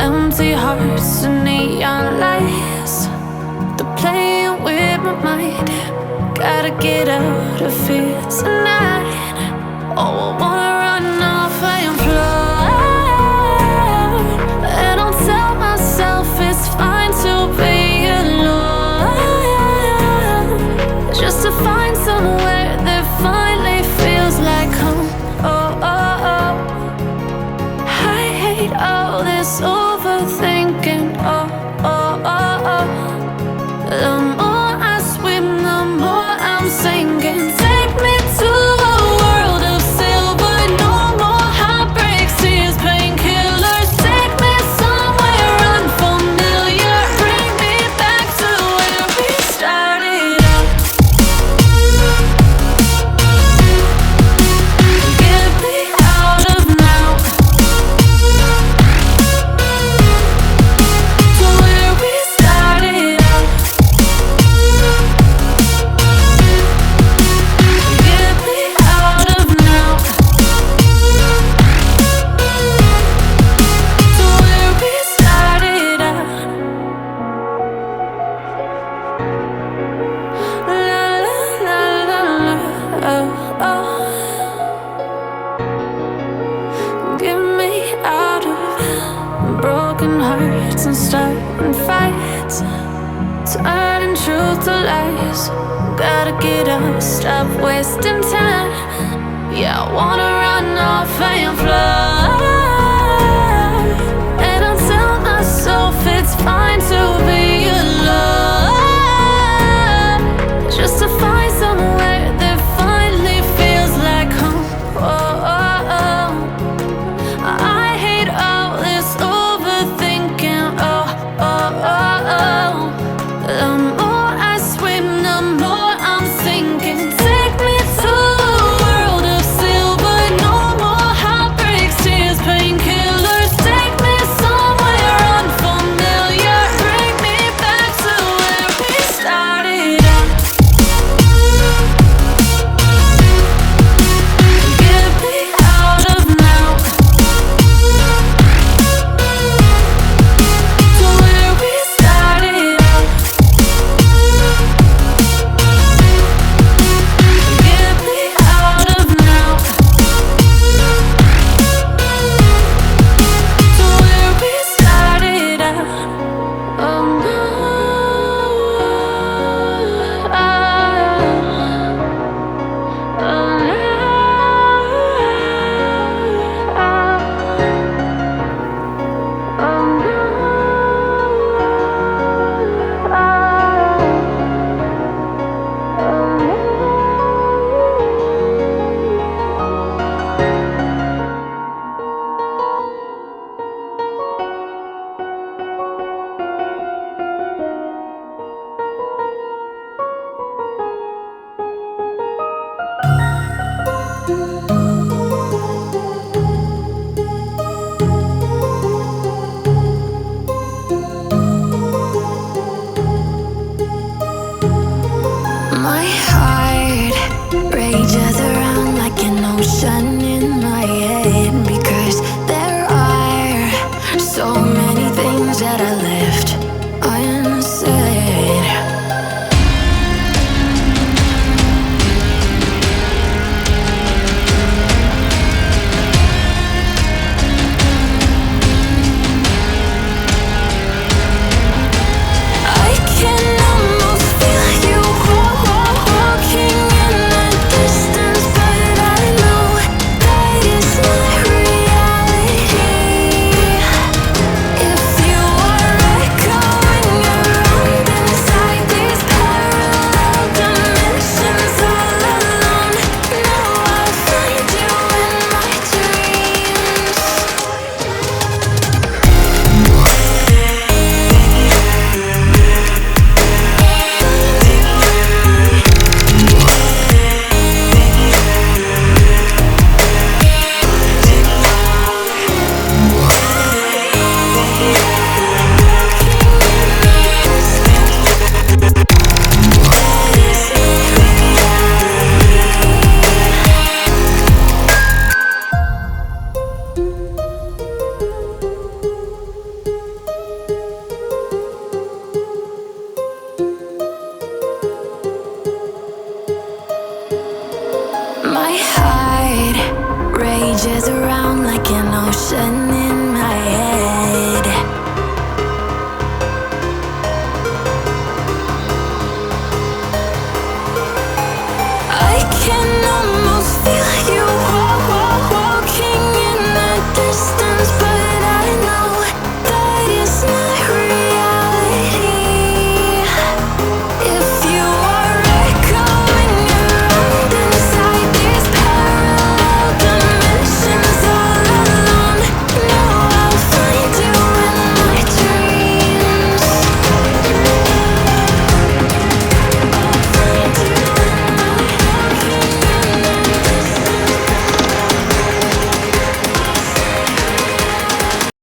Empty hearts and neon lights, they're playing with my mind. Gotta get out of here tonight. Oh, I wanna run off and fly, and I'll tell myself it's fine to be alone, just to find somewhere that finally feels like home. Oh, oh, oh. I hate all this overthinking. Oh, oh, oh, oh. The more I swim, the more I'm sinking. Take me to a world of silver. No more heartbreaks, tears, painkillers. Take me somewhere unfamiliar. Bring me back to where we started out. Get me out of now, to where we started out. Get me out of now, to where we started out. La la la la la, oh, oh. Get me out of broken hearts and starting fights, turning truth to lies. Gotta get up, stop wasting time. Yeah, I wanna run off